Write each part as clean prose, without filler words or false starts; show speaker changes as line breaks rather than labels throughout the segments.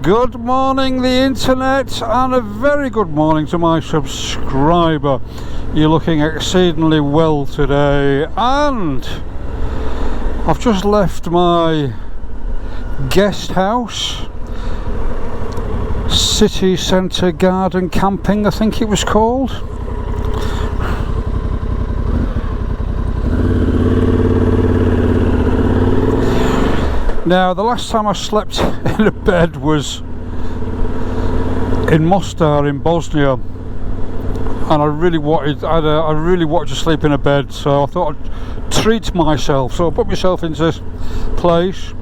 Good morning, the internet, and a very good morning to my subscriber. You're looking exceedingly well today, and I've just left my guest house, city centre garden camping, I think it was called. Now, the last time I slept in a bed was in Mostar in Bosnia, and I really wanted to sleep in a bed, so I thought I'd treat myself. So I put myself into this place.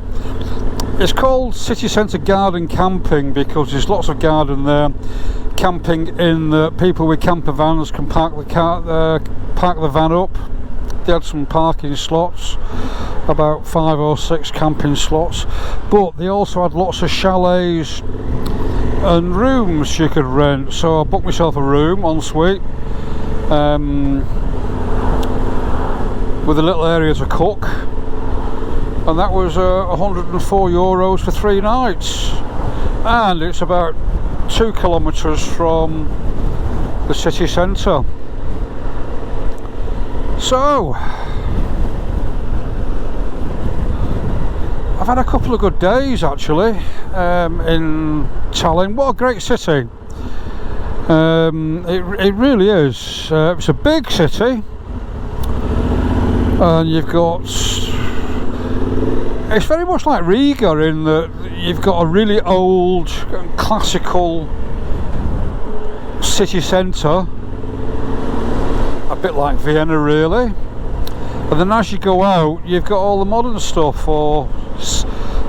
It's called City Centre Garden Camping because there's lots of garden there. Camping in the people with camper vans can park the van up. They had some parking slots, about 5 or 6 camping slots, but they also had lots of chalets and rooms you could rent. So I booked myself a room en suite with a little area to cook, and that was €104 for 3 nights, and it's about 2 kilometres from the city centre. So I've had a couple of good days actually in Tallinn. What a great city. It really is. It's a big city, and you've got, it's very much like Riga in that you've got a really old classical city centre, a bit like Vienna really, and then as you go out you've got all the modern stuff, or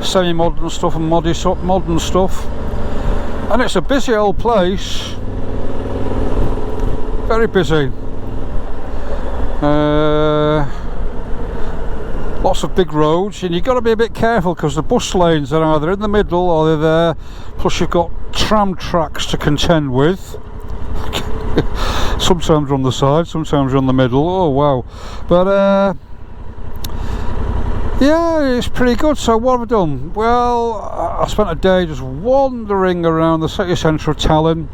semi-modern stuff and modern stuff, and it's a busy old place, very busy. Lots of big roads, and you've got to be a bit careful because the bus lanes are either in the middle or they're there, plus you've got tram tracks to contend with. Sometimes on the side, sometimes on the middle. Oh wow. But yeah, it's pretty good. So what have I done? Well, I spent a day just wandering around the city centre of Tallinn,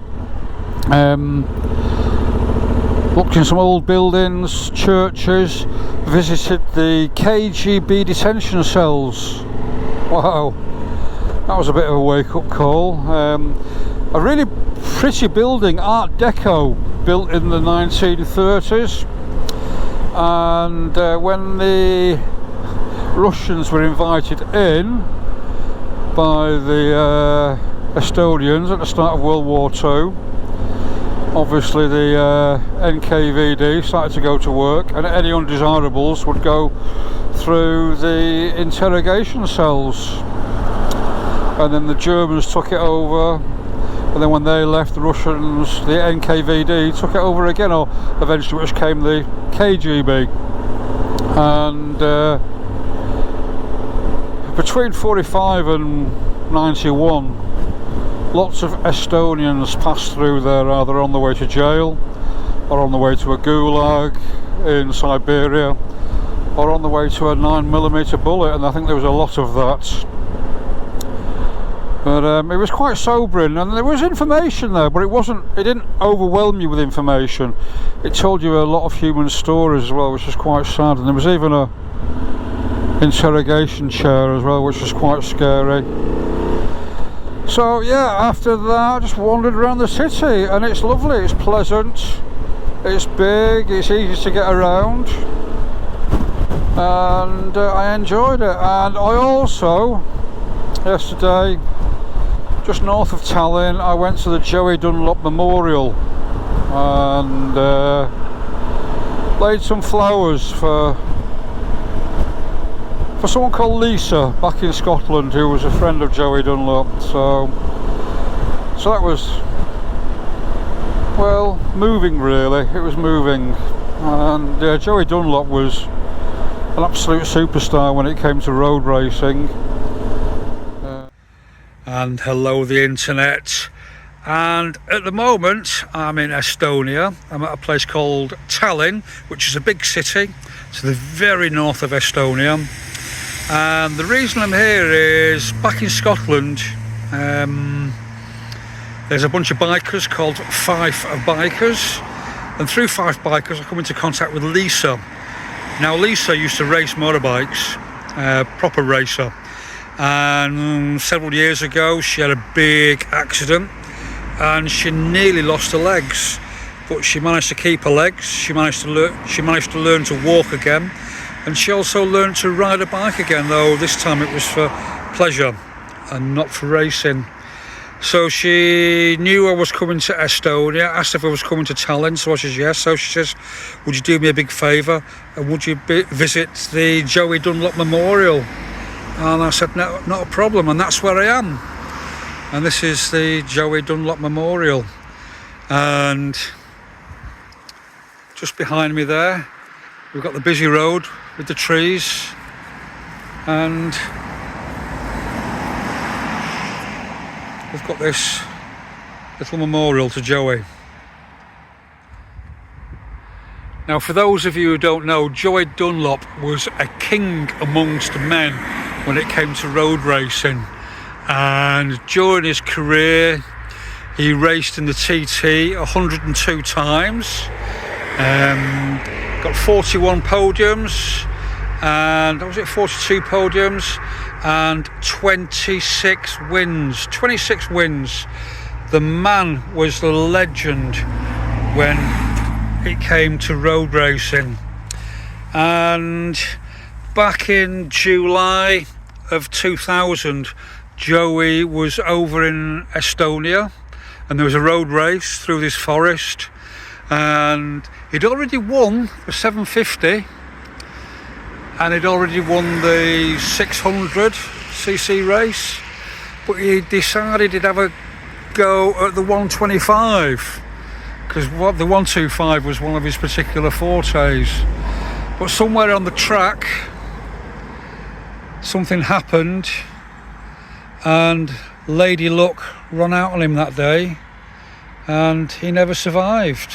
looked in some old buildings, churches, visited the KGB detention cells. Wow, that was a bit of a wake-up call. A really pretty building, Art Deco, built in the 1930s, and when the Russians were invited in by the Estonians at the start of World War II, obviously the NKVD started to go to work, and any undesirables would go through the interrogation cells, and then the Germans took it over. And then when they left, the Russians, the NKVD, took it over again, or eventually which came the KGB. And between 45 and 91, lots of Estonians passed through there, either on the way to jail, or on the way to a gulag in Siberia, or on the way to a 9mm bullet, and I think there was a lot of that. But it was quite sobering, and there was information there, but it didn't overwhelm you with information. It told you a lot of human stories as well, which was quite sad, and there was even a interrogation chair as well, which was quite scary. So yeah, after that I just wandered around the city, and it's lovely, it's pleasant, it's big, it's easy to get around, and I enjoyed it. And I also, yesterday, just north of Tallinn, I went to the Joey Dunlop Memorial and laid some flowers for someone called Lisa back in Scotland, who was a friend of Joey Dunlop. So that was, well, moving really. It was moving, and Joey Dunlop was an absolute superstar when it came to road racing. And hello the internet, and at the moment I'm in Estonia. I'm at a place called Tallinn, which is a big city to the very north of Estonia, and the reason I'm here is back in Scotland There's a bunch of bikers called Fife Bikers, and through Fife Bikers I come into contact with Lisa. Now Lisa used to race motorbikes, proper racer, and several years ago she had a big accident and she nearly lost her legs, but she managed to keep her legs. She managed to learn to walk again, and she also learned to ride a bike again, though this time it was for pleasure and not for racing. So she knew I was coming to Estonia, asked if I was coming to Tallinn, so I said yes. So she says, would you do me a big favour and would you visit the Joey Dunlop Memorial? And I said, no, not a problem, and that's where I am. And this is the Joey Dunlop Memorial, and just behind me there we've got the busy road with the trees, and we've got this little memorial to Joey. Now, for those of you who don't know, Joey Dunlop was a king amongst men when it came to road racing, and during his career he raced in the TT 102 times, got 41 podiums, and was it 42 podiums and 26 wins. 26 wins. The man was the legend when it came to road racing. And back in July of 2000, Joey was over in Estonia, and there was a road race through this forest, and he'd already won the 750 and he'd already won the 600cc race, but he decided he'd have a go at the 125 because the 125 was one of his particular fortes. But somewhere on the track something happened and Lady Luck ran out on him that day and he never survived.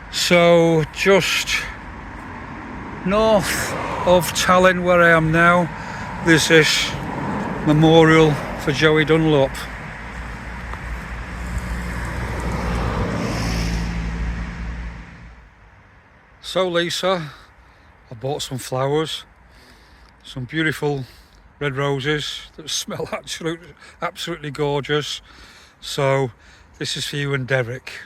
So just north of Tallinn, where I am now, there's this memorial for Joey Dunlop. So Lisa, I bought some flowers, some beautiful red roses that smell absolutely gorgeous. So this is for you and Derek.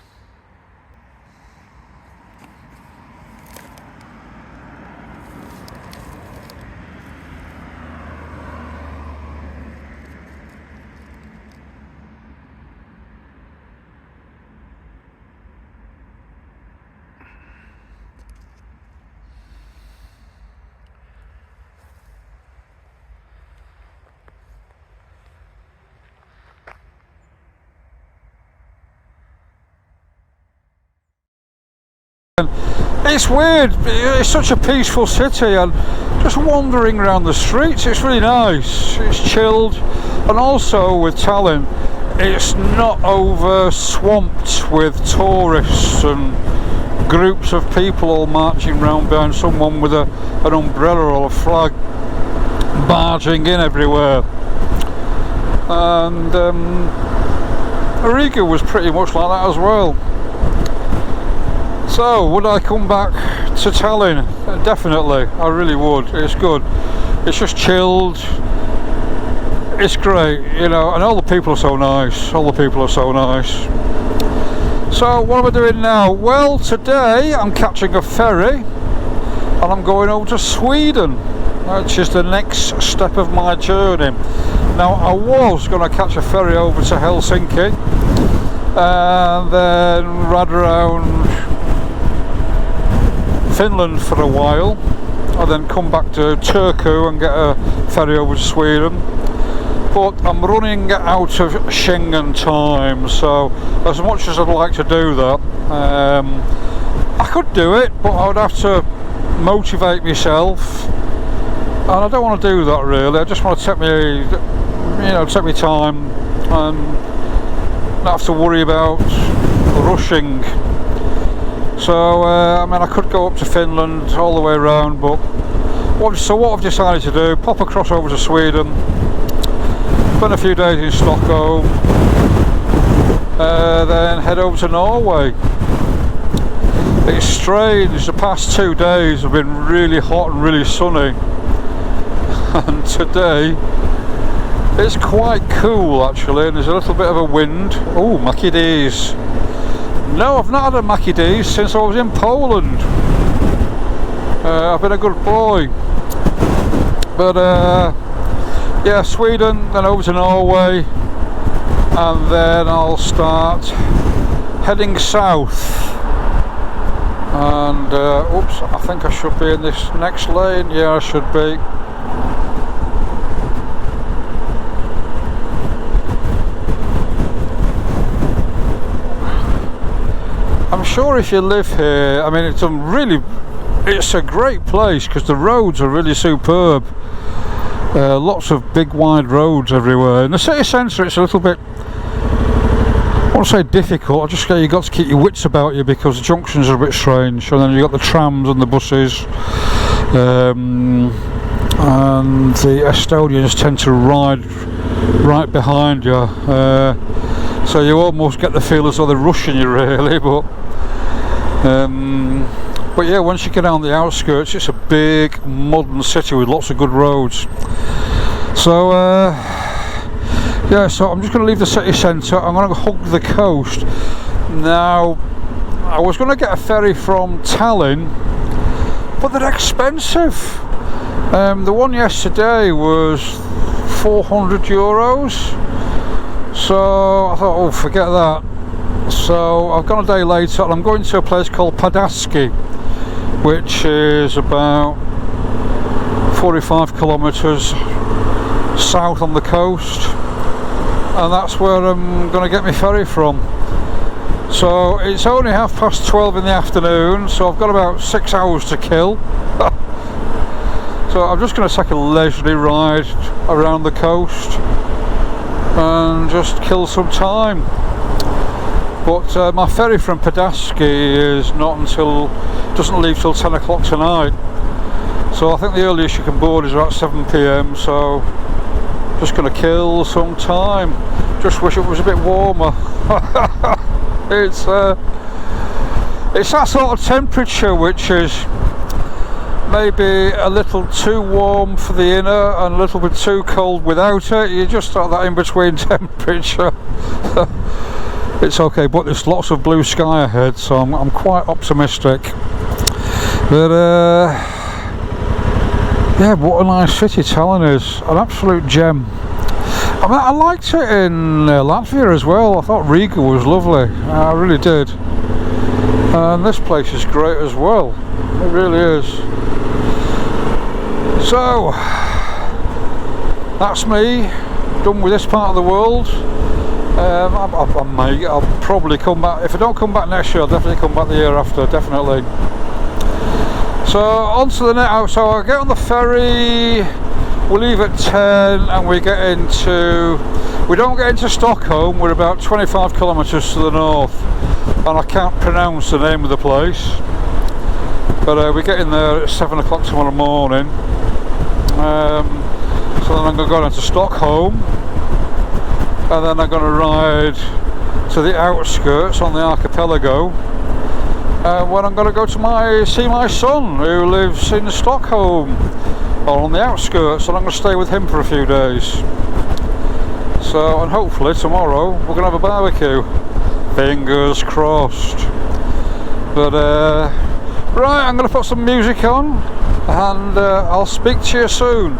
It's weird, it's such a peaceful city, and just wandering around the streets it's really nice, it's chilled, and also with Tallinn it's not over swamped with tourists and groups of people all marching around behind someone with an umbrella or a flag barging in everywhere. And Riga was pretty much like that as well. So, would I come back to Tallinn? Definitely, I really would. It's good. It's just chilled. It's great, you know, and all the people are so nice. All the people are so nice. So, what am I doing now? Well, today I'm catching a ferry and I'm going over to Sweden, which is the next step of my journey. Now, I was going to catch a ferry over to Helsinki and then ride around Finland for a while and then come back to Turku and get a ferry over to Sweden, but I'm running out of Schengen time, so as much as I'd like to do that, I could do it, but I would have to motivate myself, and I don't want to do that really. I just want to take me time and not have to worry about rushing. So, I mean, I could go up to Finland all the way around, but what I've decided to do, pop across over to Sweden, spend a few days in Stockholm, then head over to Norway. It's strange, the past 2 days have been really hot and really sunny, and today it's quite cool actually, and there's a little bit of a wind. Oh, Mackie D's. No, I've not had a Mackie D's since I was in Poland. I've been a good boy. But yeah, Sweden, then over to Norway, and then I'll start heading south. And oops, I think I should be in this next lane. Yeah, I should be. I'm sure if you live here, I mean, it's a great place because the roads are really superb. Lots of big wide roads everywhere. In the city centre it's a little bit, I won't say difficult, I just say you've got to keep your wits about you because the junctions are a bit strange, and then you've got the trams and the buses, and the Estonians tend to ride right behind you, so you almost get the feel as though they're rushing you really, but yeah, once you get on the outskirts, it's a big modern city with lots of good roads. So yeah, so I'm just going to leave the city centre. I'm going to hug the coast. Now, I was going to get a ferry from Tallinn, but they're expensive. The one yesterday was €400, so I thought, oh, forget that. So I've gone a day later and I'm going to a place called Paldiski, which is about 45 kilometres south on the coast, and that's where I'm going to get my ferry from. So it's only 12:30 in the afternoon, so I've got about 6 hours to kill. So I'm just going to take a leisurely ride around the coast and just kill some time. But my ferry from Paldiski is doesn't leave till 10 o'clock tonight. So I think the earliest you can board is about 7 PM, so just going to kill some time. Just wish it was a bit warmer. It's that sort of temperature which is maybe a little too warm for the inner and a little bit too cold without it. You just start that in between temperature. It's okay, but there's lots of blue sky ahead, so I'm quite optimistic. But yeah, what a nice city Tallinn is, an absolute gem. I mean, I liked it in Latvia as well. I thought Riga was lovely, I really did. And this place is great as well, it really is. So that's me, done with this part of the world. I'll probably come back. If I don't come back next year, I'll definitely come back the year after, definitely. So on to the next. So I get on the ferry, we leave at 10 and we don't get into Stockholm. We're about 25 kilometres to the north, and I can't pronounce the name of the place, but we get in there at 7 o'clock tomorrow morning. So then I'm going to go down to Stockholm, and then I'm going to ride to the outskirts on the archipelago, when I'm going to go to see my son who lives in Stockholm, or on the outskirts, and I'm going to stay with him for a few days. So, and hopefully tomorrow we're going to have a barbecue, fingers crossed. But right, I'm going to put some music on, and I'll speak to you soon.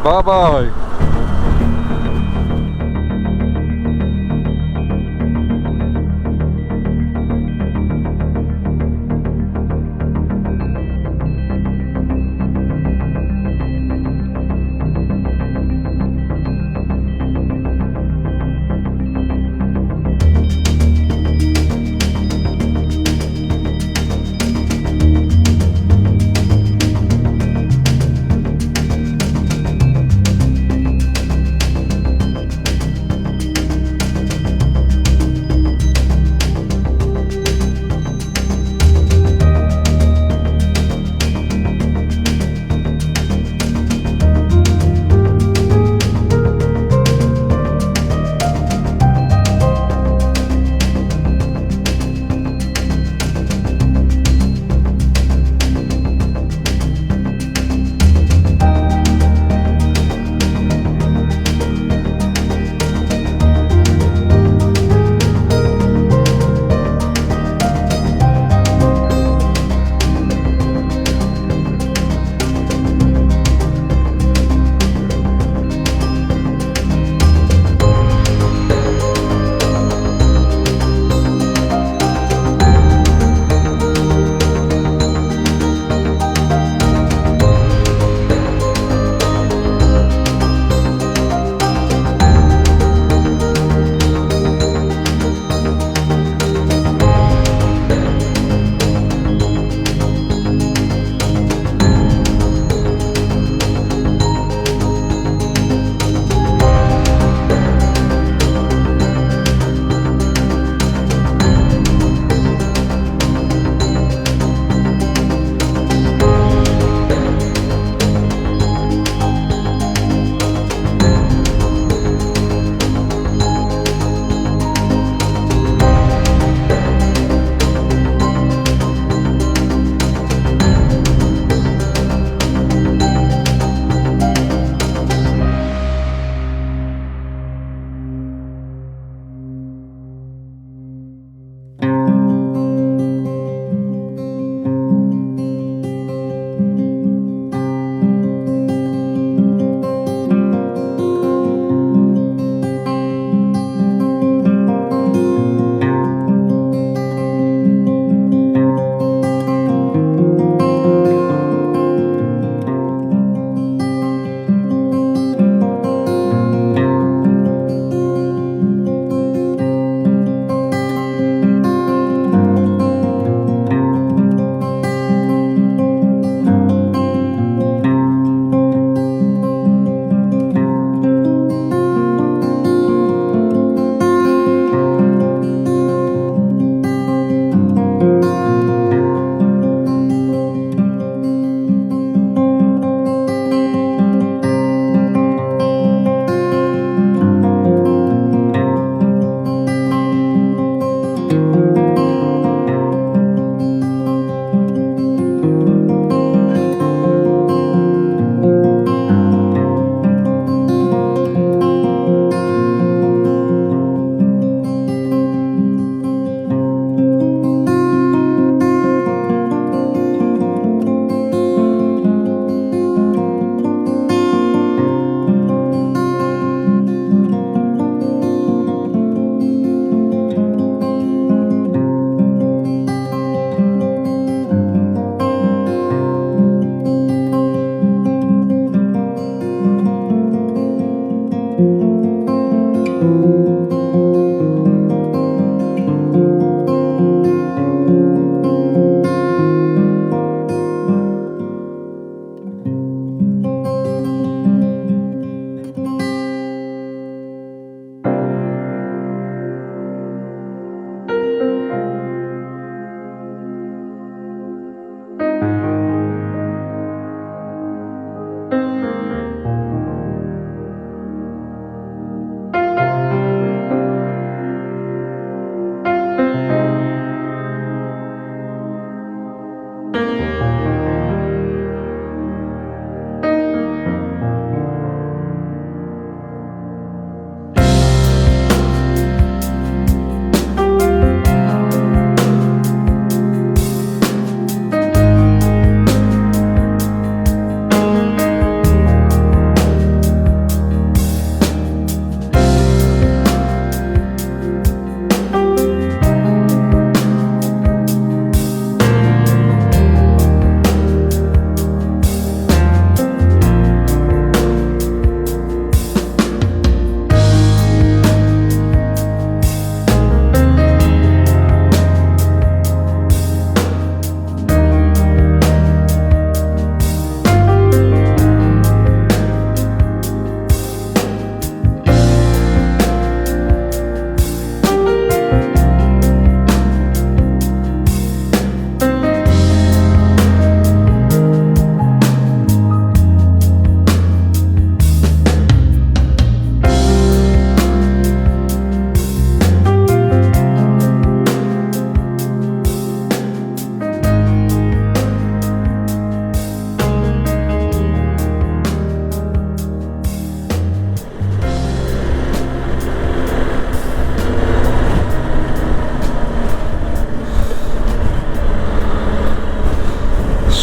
Bye bye.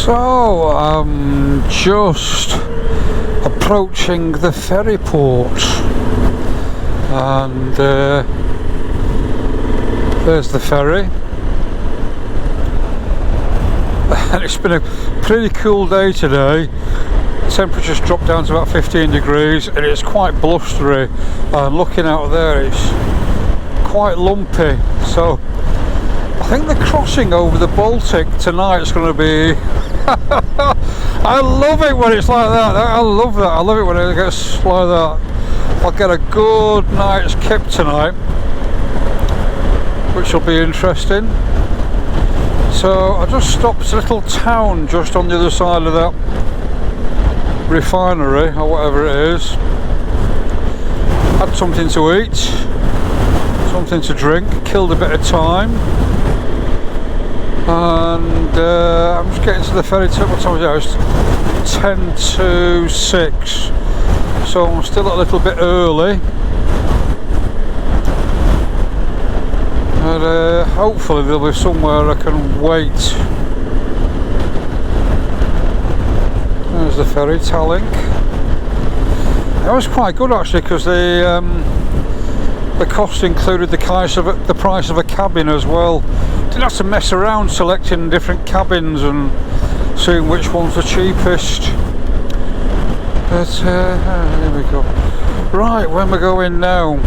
So I'm just approaching the ferry port, and there's the ferry. And it's been a pretty cool day today. Temperature's dropped down to about 15 degrees and it's quite blustery, and looking out there it's quite lumpy, so I think the crossing over the Baltic tonight is going to be I love it when it's like that. I love that. I love it when it gets like that. I'll get a good night's kip tonight, which will be interesting. So I just stopped at a little town just on the other side of that refinery or whatever it is. Had something to eat, something to drink, killed a bit of time, and I'm just getting to the ferry. What time is it? It's 10 to 6, so I'm still a little bit early, but hopefully there'll be somewhere I can wait. There's the ferry, Tallinn. It was quite good actually, because the cost included the price of a cabin as well. Didn't have to mess around selecting different cabins and seeing which one's the cheapest. But here we go. Right, where am I going now?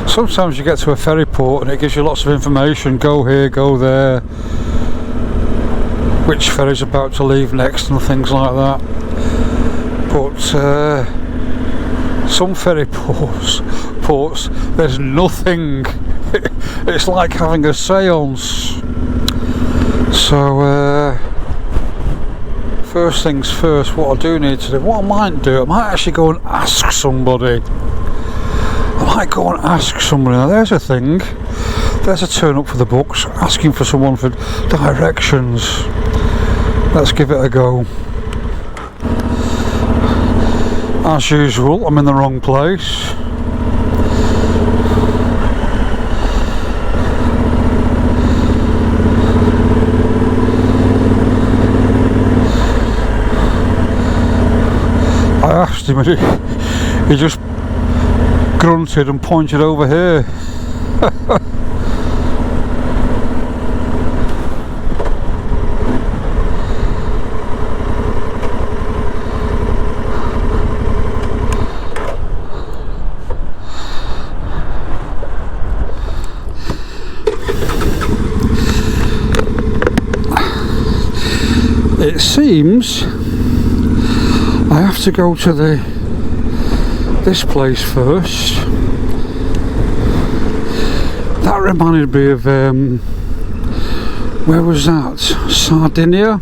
Sometimes you get to a ferry port and it gives you lots of information, go here, go there, which ferry's about to leave next and things like that. But some ferry ports there's nothing. It's like having a seance. So first things first, what I do need to do, what I might do, I might actually go and ask somebody. I might go and ask somebody. Now there's a thing, there's a turn up for the books, asking for someone for directions. Let's give it a go. As usual, I'm in the wrong place. I asked him and he just grunted and pointed over here. It seems I have to go to this place first. That reminded me of where was that? Sardinia?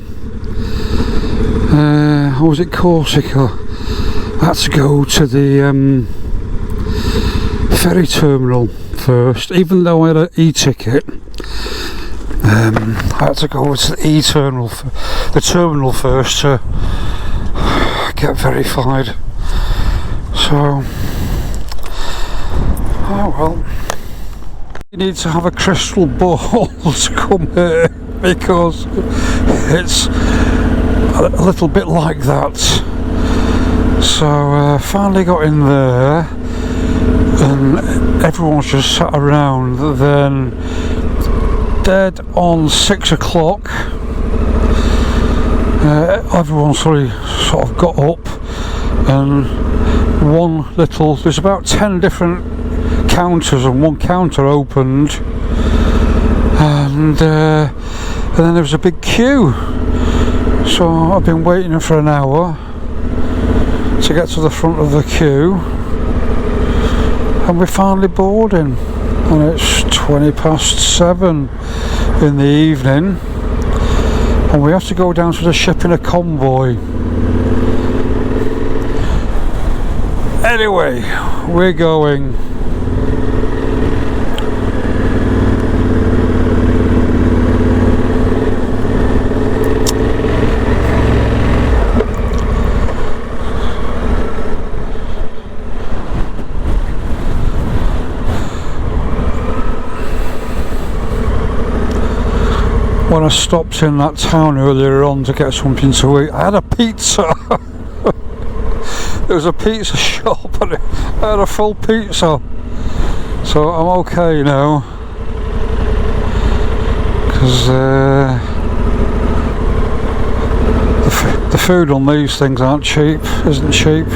Or was it Corsica? I had to go to the ferry terminal first, even though I had an e-ticket. I had to go over to the terminal first to get verified. So, oh well. You need to have a crystal ball to come here, because it's a little bit like that. So finally got in there and everyone's just sat around. Then dead on 6 o'clock everyone sort of got up, and there's about 10 different counters, and one counter opened, and then there was a big queue. So I've been waiting for an hour to get to the front of the queue, and we're finally boarding, and it's 7:20 in the evening, and we have to go down to the ship in a convoy. Anyway, we're going. When I stopped in that town earlier on to get something to eat, I had a pizza. There was a pizza shop and I had a full pizza, so I'm okay now, because the food on these things isn't cheap.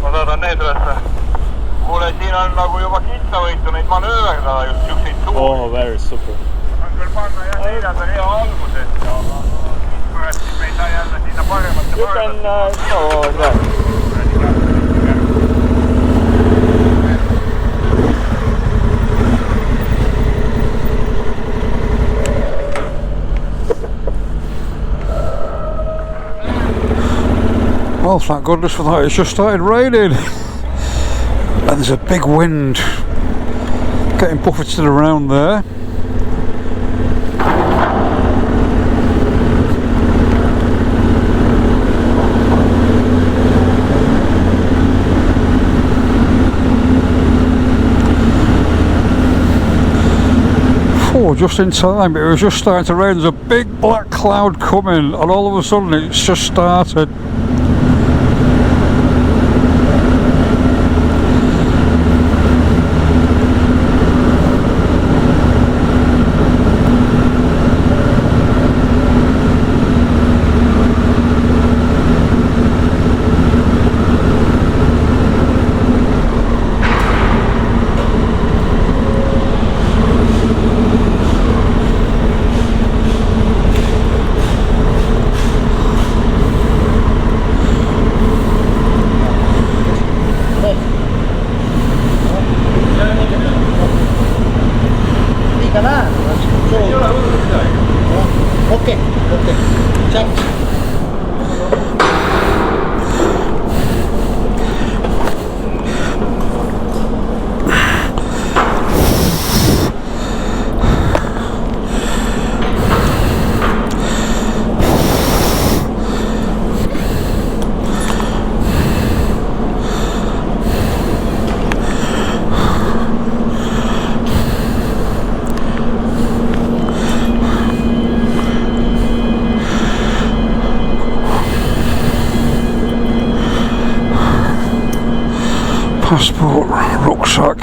Ma saadan need ülesse. Kuule, siin on nagu juba kitsavõitu neid manööverdada just siukseid suuri.
Oh, very super.
On küll panna ja neljanda hea algusest, aga kurat, me ei saa jälle sinna paremate
You can go there.
Well, thank goodness for that. It's just started raining and there's a big wind getting buffeted around there. Oh, just in time. It was just starting to rain. There's a big black cloud coming and all of a sudden it's just started.
Okay, check. Passport, rucksack.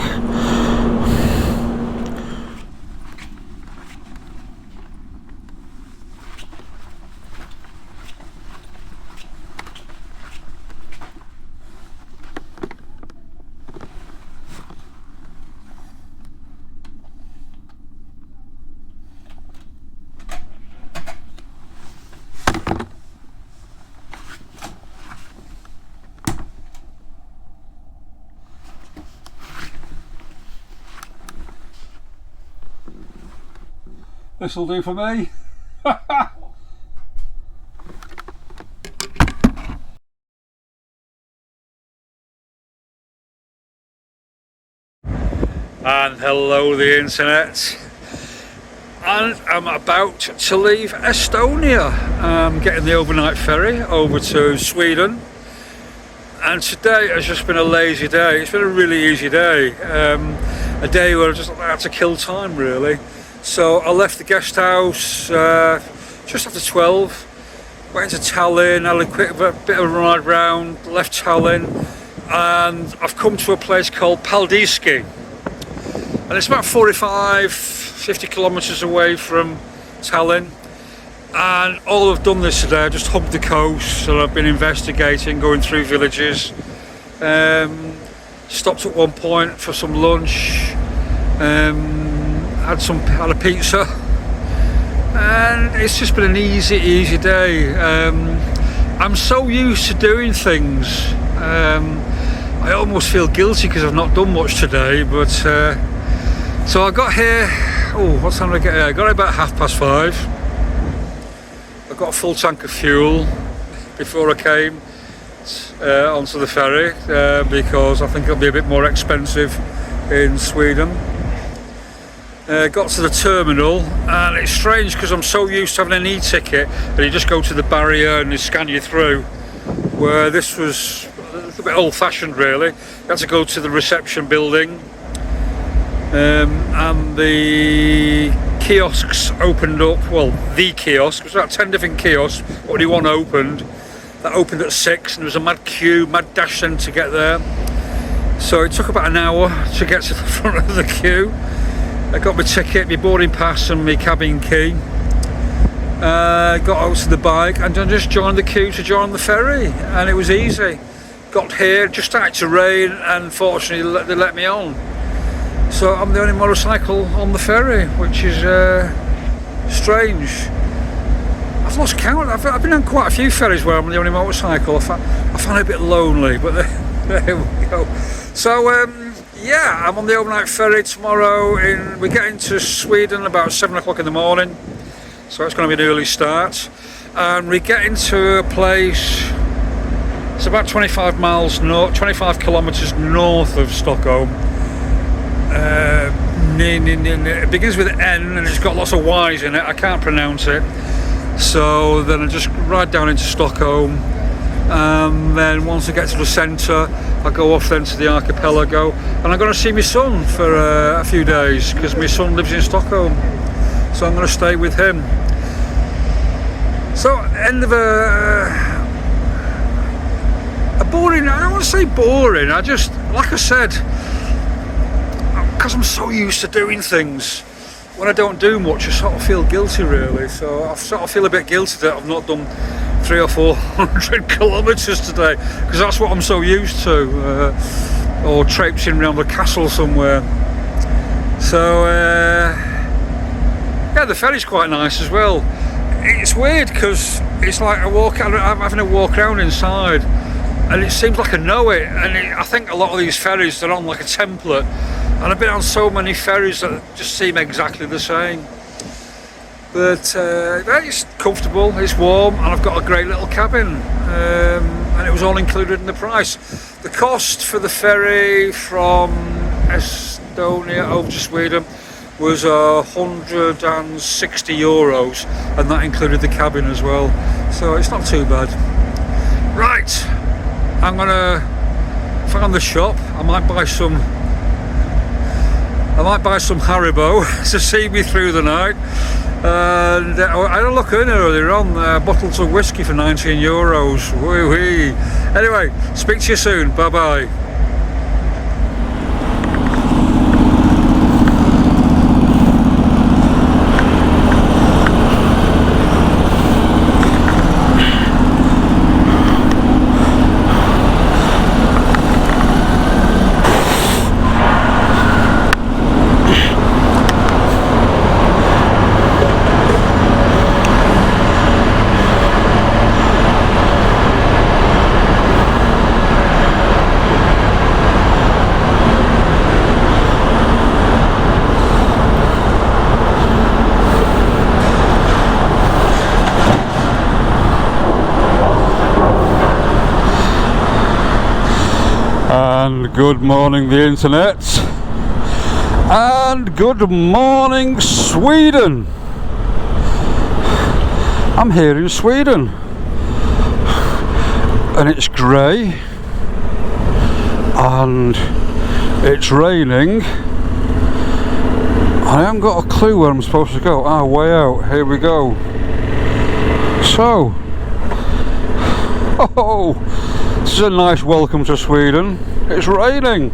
This'll do for me. And hello the internet. And I'm about to leave Estonia. I'm getting the overnight ferry over to Sweden. And today has just been a lazy day. It's been a really easy day. A day where I just had to kill time really. So I left the guest house just after 12, went into Tallinn, had a quick bit of a ride round, left Tallinn, and I've come to a place called Paldiski. and it's about 50 kilometres away from Tallinn. And all I've done this today, I just hugged the coast, and I've been investigating, going through villages. Stopped at one point for some lunch, had a pizza, and it's just been an easy day. I'm so used to doing things. I almost feel guilty because I've not done much today, but so I got here. Oh, what time did I get here? I got here about 5:30. I got a full tank of fuel before I came onto the ferry because I think it'll be a bit more expensive in Sweden. Got to the terminal, and it's strange because I'm so used to having an e-ticket that you just go to the barrier and they scan you through, where this was a little bit old-fashioned really. You had to go to the reception building, and the kiosks opened up. Well, the kiosk, there was about 10 different kiosks, only one opened. That opened at 6, and there was a mad queue, mad dash then to get there. So it took about an hour to get to the front of the queue. I got my ticket, my boarding pass and my cabin key. Got out to the bike and I just joined the queue to join the ferry, and it was easy. Got here, it just started to rain, and fortunately they let me on. So I'm the only motorcycle on the ferry, which is strange. I've lost count. I've been on quite a few ferries where I'm the only motorcycle. I find it a bit lonely, but there we go. So yeah, I'm on the overnight ferry tomorrow. We get into Sweden about 7 o'clock in the morning, so it's going to be an early start. And we get into a place. It's about 25 kilometres north of Stockholm. It begins with N and it's got lots of Y's in it. I can't pronounce it. So then I just ride down into Stockholm, and then once I get to the centre I go off then to the archipelago, and I'm going to see my son for a few days because my son lives in Stockholm, so I'm going to stay with him. So end of a boring, I don't want to say boring, I just, like I said, because I'm so used to doing things, when I don't do much I sort of feel guilty really. So I sort of feel a bit guilty that I've not done 300 or 400 kilometres today, because that's what I'm so used to, or traipsing around the castle somewhere. So yeah, the ferry's quite nice as well. It's weird because it's like I'm having a walk around inside, and it seems like I know it, and I think a lot of these ferries, they're on like a template, and I've been on so many ferries that just seem exactly the same. But it's comfortable, it's warm, and I've got a great little cabin, and it was all included in the price. The cost for the ferry from Estonia over to Sweden was €160, and that included the cabin as well, so it's not too bad. Right, I'm gonna find the shop. I might buy some Haribo to see me through the night. And I had a look in earlier on, bottles of whiskey for €19. Woo-wee. Anyway, speak to you soon. Bye bye. And good morning the internet, and good morning Sweden. I'm here in Sweden and it's grey and it's raining. I haven't got a clue where I'm supposed to go. Way out, here we go. So, this is a nice welcome to Sweden. It's raining.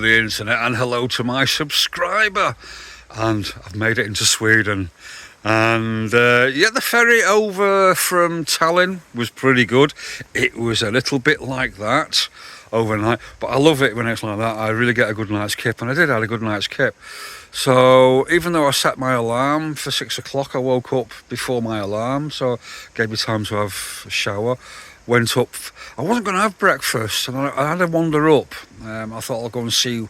the internet, and hello to my subscriber. And I've made it into Sweden. And yeah, the ferry over from Tallinn was pretty good. It was a little bit like that overnight, but I love it when it's like that. I really get a good night's kip, and I did have a good night's kip. So even though I set my alarm for 6 o'clock, I woke up before my alarm, so gave me time to have a shower. Went up. I wasn't going to have breakfast, and I had to wander up. I thought I'll go and see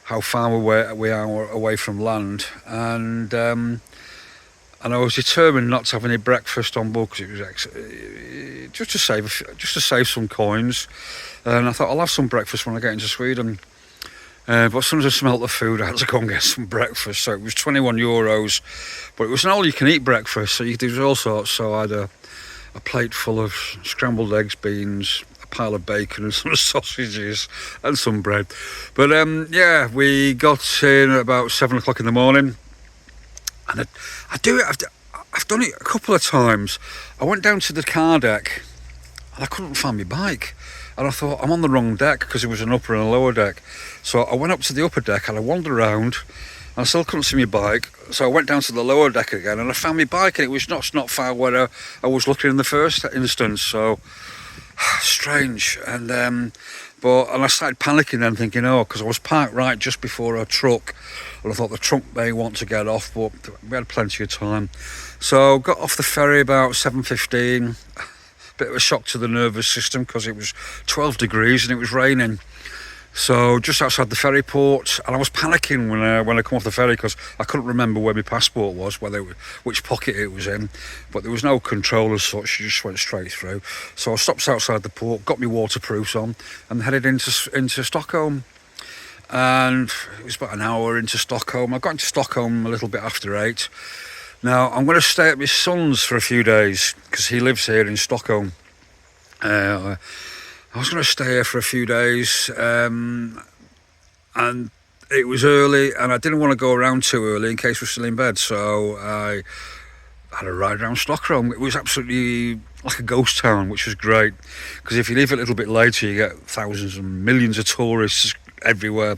how far we are away from land, and I was determined not to have any breakfast on board because it was just to save some coins. And I thought I'll have some breakfast when I get into Sweden. But as soon as I smelt the food, I had to go and get some breakfast. So it was €21, but it was an all-you-can-eat breakfast, so you could do all sorts. So I had a plate full of scrambled eggs, beans, a pile of bacon and some sausages and some bread. But yeah, we got in at about 7 o'clock in the morning, and I've done it a couple of times. I went down to the car deck and I couldn't find my bike, and I thought I'm on the wrong deck because there was an upper and a lower deck. So I went up to the upper deck and I wandered around, and I still couldn't see my bike. So I went down to the lower deck again and I found my bike, and it was not far where I was looking in the first instance. So strange. And I started panicking then, thinking, oh, because I was parked right just before a truck, and I thought the truck may want to get off, but we had plenty of time. So got off the ferry about 7:15. Bit of a shock to the nervous system because it was 12 degrees and it was raining. So just outside the ferry port, and I was panicking when I come off the ferry because I couldn't remember where my passport was, which pocket it was in, but there was no control as such. You just went straight through. So I stopped outside the port, got my waterproofs on, and headed into Stockholm. And it was about an hour into Stockholm. I got into Stockholm a little bit after 8. Now I'm going to stay at my son's for a few days because he lives here in Stockholm. I was going to stay here for a few days, and it was early, and I didn't want to go around too early in case we're still in bed. So I had a ride around Stockholm. It was absolutely like a ghost town, which was great because if you leave a little bit later, you get thousands and millions of tourists everywhere.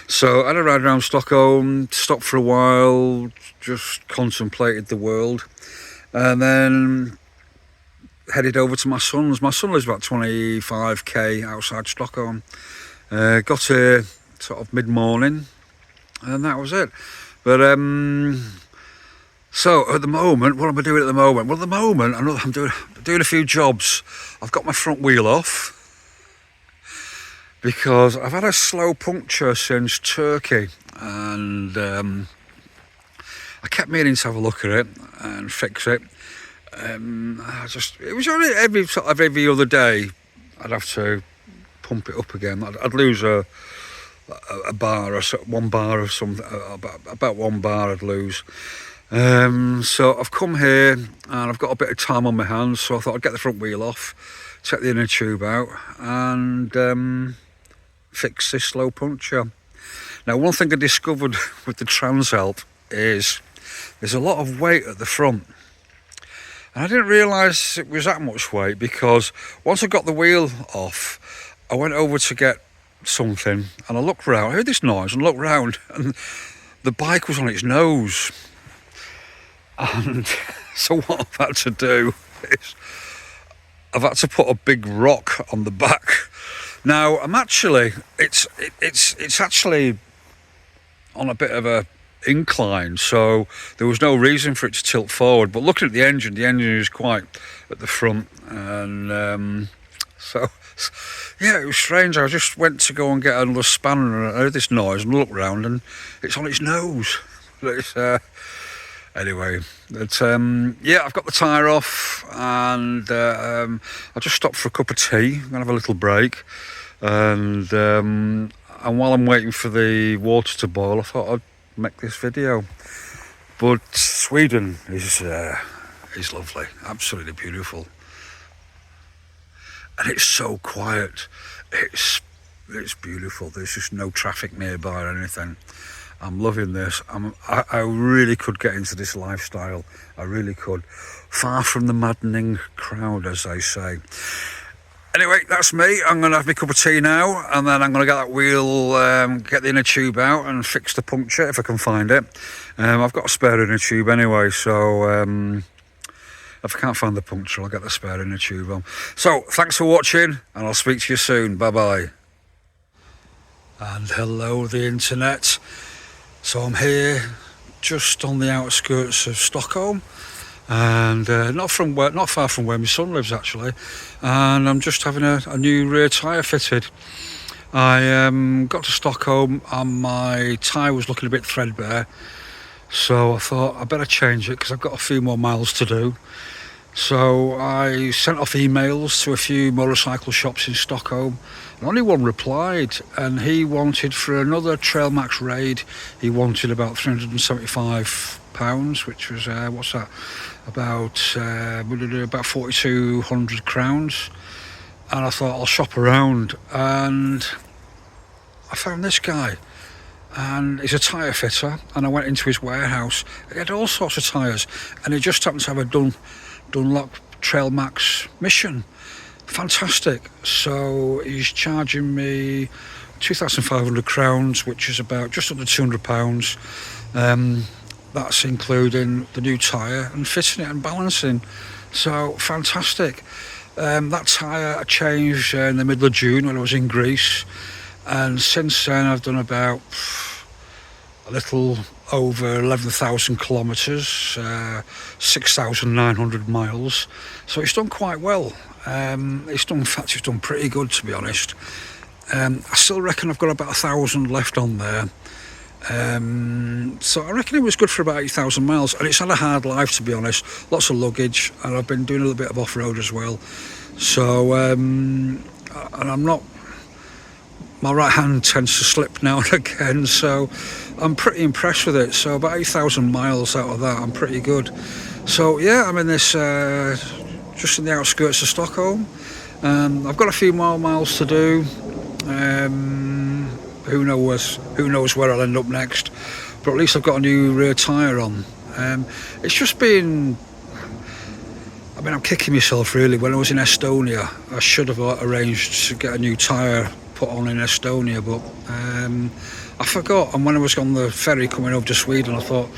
So I had a ride around Stockholm, stopped for a while, just contemplated the world, and then headed over to my son's. My son lives about 25k outside Stockholm. Got here sort of mid-morning, and that was it. But so at the moment, what am I doing at the moment? Well, at the moment, I'm doing a few jobs. I've got my front wheel off because I've had a slow puncture since Turkey, and I kept meaning to have a look at it and fix it. It was only every other day I'd have to pump it up again. I'd lose a bar or so, 1 bar or something, about 1 bar I'd lose. So I've come here and I've got a bit of time on my hands, so I thought I'd get the front wheel off, take the inner tube out, and fix this slow puncture. Now, one thing I discovered with the Transhelp is there's a lot of weight at the front. And I didn't realise it was that much weight because once I got the wheel off, I went over to get something and I looked round, I heard this noise and looked round, and the bike was on its nose. And so what I've had to do is I've had to put a big rock on the back. Now I'm actually, it's actually on a bit of a incline, so there was no reason for it to tilt forward, but looking at the engine is quite at the front, and so yeah, it was strange. I just went to go and get another spanner and I heard this noise and looked round and it's on its nose. It's, anyway, but yeah, I've got the tyre off, and I just stopped for a cup of tea. I'm gonna have a little break, and while I'm waiting for the water to boil, I thought I'd make this video. But Sweden is lovely, absolutely beautiful, and it's so quiet. It's beautiful. There's just no traffic nearby or anything. I'm loving this. I really could get into this lifestyle. I really could. Far from the maddening crowd, as they say. Anyway, that's me. I'm going to have my cup of tea now, and then I'm going to get that wheel, get the inner tube out and fix the puncture if I can find it. I've got a spare inner tube anyway, so if I can't find the puncture, I'll get the spare inner tube on. So, thanks for watching, and I'll speak to you soon. Bye-bye. And hello, the internet. So I'm here, just on the outskirts of Stockholm, and not far from where my son lives actually. And I'm just having a new rear tyre fitted. I got to Stockholm, and my tyre was looking a bit threadbare. So I thought I better change it because I've got a few more miles to do. So I sent off emails to a few motorcycle shops in Stockholm, and only one replied, and he wanted, for another Trail Max raid, he wanted about £375, which was what's that, about 4,200 crowns. And I thought I'll shop around, and I found this guy, and he's a tyre fitter, and I went into his warehouse. He had all sorts of tyres, and he just happened to have a Dunlop Trail Max Mission. Fantastic. So he's charging me 2,500 crowns, which is about just under £200. That's including the new tyre and fitting it and balancing. So fantastic. That tyre I changed in the middle of June when I was in Greece, and since then I've done about a little over 11,000 kilometres, 6,900 miles. So it's done quite well. It's done pretty good, to be honest. I still reckon I've got about 1,000 left on there. So I reckon it was good for about 8,000 miles, and it's had a hard life, to be honest. Lots of luggage, and I've been doing a little bit of off-road as well. So, and I'm not, my right hand tends to slip now and again, so I'm pretty impressed with it. So about 8,000 miles out of that, I'm pretty good. So yeah, I'm in this, just in the outskirts of Stockholm. I've got a few more miles to do. Who knows where I'll end up next, but at least I've got a new rear tyre on. It's just been, I mean, I'm kicking myself really. When I was in Estonia, I should have arranged to get a new tyre put on in Estonia, but I forgot. And when I was on the ferry coming over to Sweden, I thought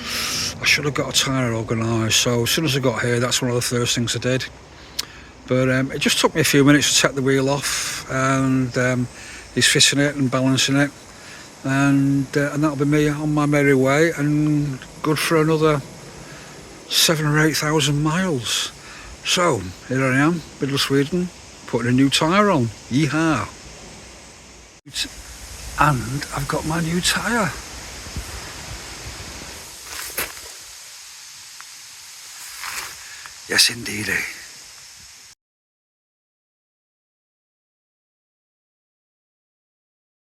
I should have got a tyre organised. So as soon as I got here, that's one of the first things I did. But it just took me a few minutes to take the wheel off, and he's fitting it and balancing it, and that'll be me on my merry way, and good for another 7,000 or 8,000 miles. So here I am, middle of Sweden, putting a new tyre on. Yeehaw! And I've got my new tyre. Yes, indeedy.